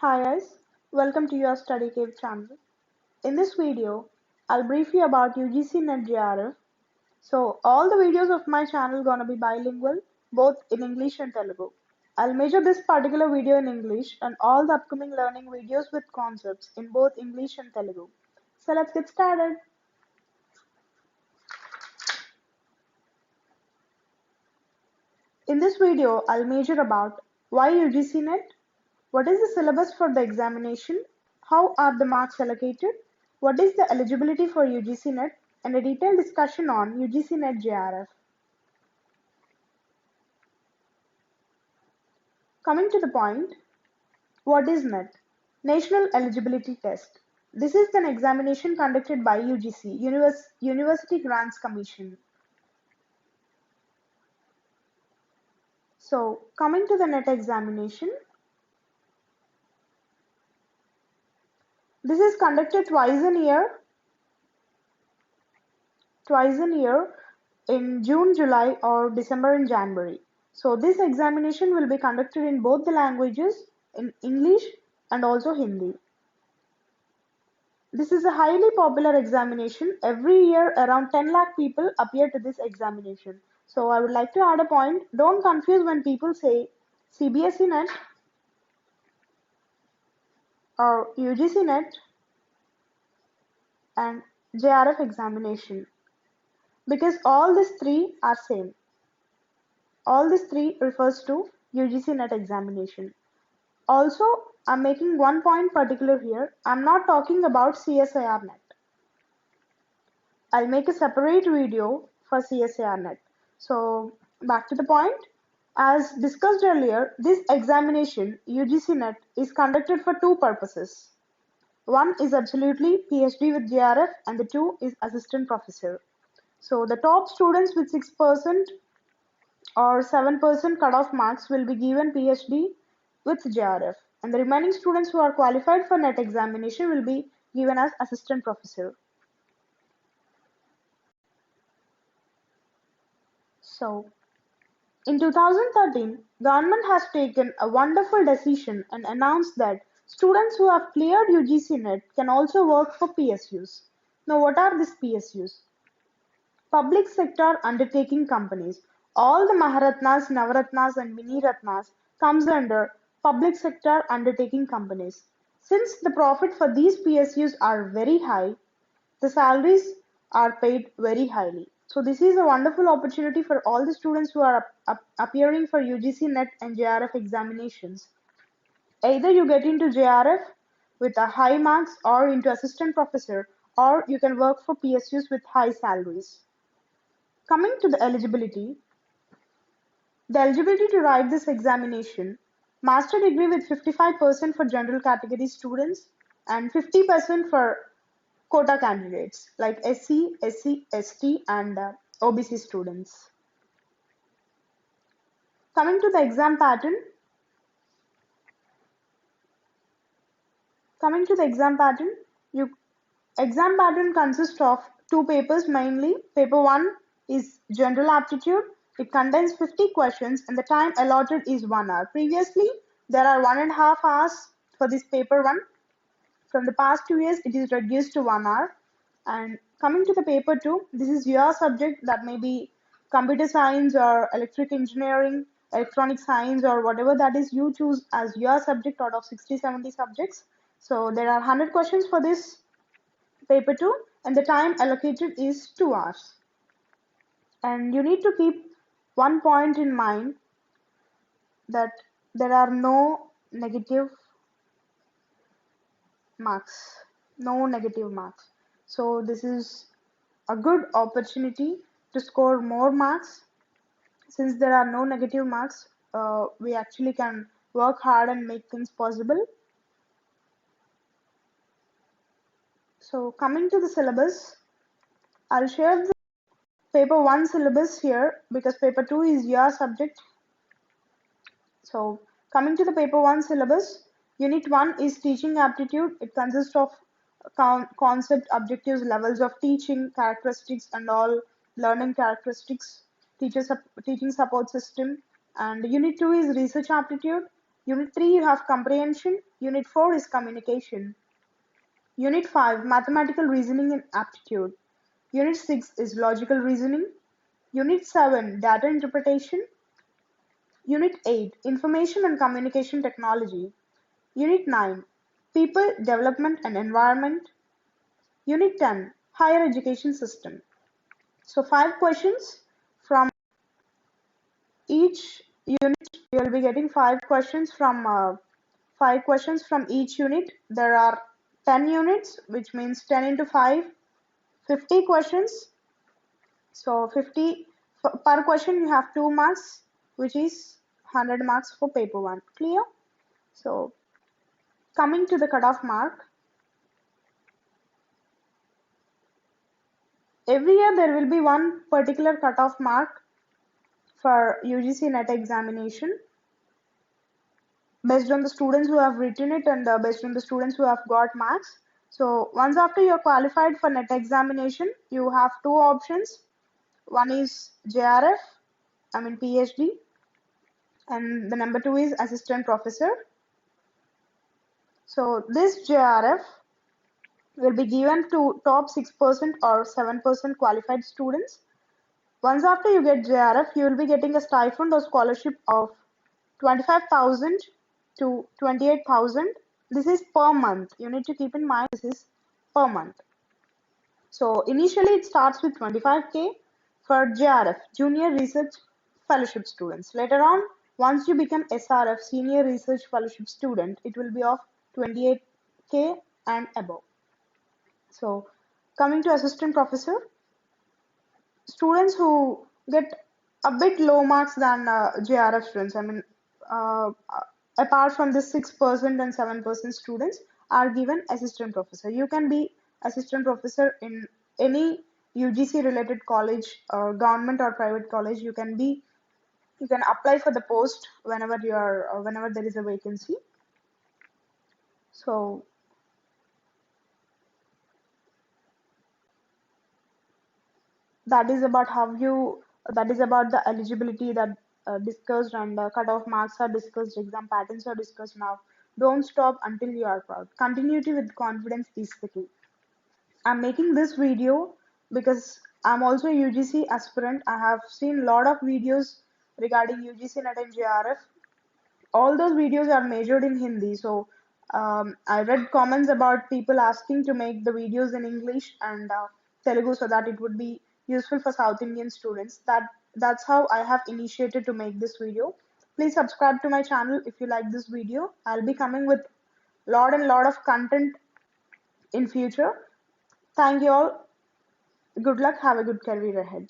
Hi guys, welcome to your Study Cave channel. In this video, I'll brief you about UGC NET JRF. So all the videos of my channel gonna be bilingual, both in English and Telugu. I'll measure this particular video in English and all the upcoming learning videos with concepts in both English and Telugu. So let's get started. In this video, I'll measure about why UGC NET, what is the syllabus for the examination, how are the marks allocated, what is the eligibility for UGC NET, and a detailed discussion on UGC NET JRF. Coming to the point, what is NET? National Eligibility Test. This is an examination conducted by UGC, University Grants Commission. So, coming to the NET examination, this is conducted twice a year in June, July, or December and January. So this examination will be conducted in both the languages, in English and also Hindi. This is a highly popular examination. Every year around 10 lakh people appear to this examination. So I would like to add a point. Don't confuse when people say CBSE NET or UGC NET and JRF examination, because all these three are same. All these three refers to UGC NET examination. Also, I'm making one point particular here. I'm not talking about CSIR NET. I'll make a separate video for CSIR NET. So back to the point. As discussed earlier, this examination UGC NET is conducted for two purposes. One is absolutely PhD with JRF and the two is assistant professor. So the top students with 6% or 7% cutoff marks will be given PhD with JRF, and the remaining students who are qualified for NET examination will be given as assistant professor. So, in 2013, government has taken a wonderful decision and announced that students who have cleared UGC NET can also work for PSUs. Now, what are these PSUs? Public sector undertaking companies. All the Maharatnas, Navaratnas and Mini Ratnas comes under public sector undertaking companies. Since the profit for these PSUs are very high, the salaries are paid very highly. So this is a wonderful opportunity for all the students who are appearing for UGC NET and JRF examinations. Either you get into JRF with a high marks or into assistant professor, or you can work for PSUs with high salaries. Coming to the eligibility to write this examination, master degree with 55% for general category students and 50% for quota candidates like SC, ST and OBC students. Coming to the exam pattern, exam pattern consists of two papers mainly. Paper 1 is general aptitude. It contains 50 questions and the time allotted is 1 hour. Previously, there are 1.5 hours for this paper 1. From the past 2 years, it is reduced to 1 hour. And coming to the paper 2, this is your subject, that may be computer science or electric engineering, electronic science, or whatever that is you choose as your subject out of 60-70 subjects. So there are 100 questions for this paper 2 and the time allocated is 2 hours. And you need to keep one point in mind, that there are no negative marks. So this is a good opportunity to score more marks. Since there are no negative marks, we actually can work hard and make things possible. So coming to the syllabus, I'll share the paper 1 syllabus here because paper 2 is your subject. So coming to the paper 1 syllabus, unit 1 is teaching aptitude. It consists of concept, objectives, levels of teaching, characteristics and all learning characteristics, teaching support system. And unit 2 is research aptitude. Unit 3 you have comprehension. Unit 4 is communication. Unit 5 mathematical reasoning and aptitude. Unit 6 is logical reasoning. Unit 7 data interpretation. Unit 8 information and communication technology. Unit 9 people development and environment. Unit 10 higher education system. So 5 questions from each unit. You will be getting 5 questions from each unit. There are 10 units, which means 10 into 5, 50 questions. So 50 per question you have 2 marks, which is 100 marks for paper 1. Clear? So coming to the cutoff mark, every year there will be one particular cutoff mark for UGC NET examination based on the students who have written it and based on the students who have got marks. So once after you're qualified for NET examination, you have two options. One is JRF, I mean PhD, and the number 2 is assistant professor. So this JRF will be given to top 6% or 7% qualified students. Once after you get JRF, you will be getting a stipend or scholarship of 25,000 to 28,000. This is per month. You need to keep in mind this is per month. So initially it starts with 25K for JRF, Junior Research Fellowship students. Later on, once you become SRF, Senior Research Fellowship student, it will be of 28K and above. So coming to assistant professor, students who get a bit low marks than JRF students, I mean, apart from the 6% and 7% students are given assistant professor. You can be assistant professor in any UGC related college, government or private college. You can apply for the post whenever whenever there is a vacancy. So that is about that is about the eligibility that discussed, and cutoff marks are discussed, exam patterns are discussed. Now don't stop until you are proud. Continuity with confidence is the key. I'm making this video because I'm also a UGC aspirant. I have seen a lot of videos regarding UGC NET and JRF. All those videos are measured in Hindi. So I read comments about people asking to make the videos in English and Telugu so that it would be useful for South Indian students. That's how I have initiated to make this video. Please subscribe to my channel if you like this video. I'll be coming with lot of content in future. Thank you all. Good luck. Have a good career ahead.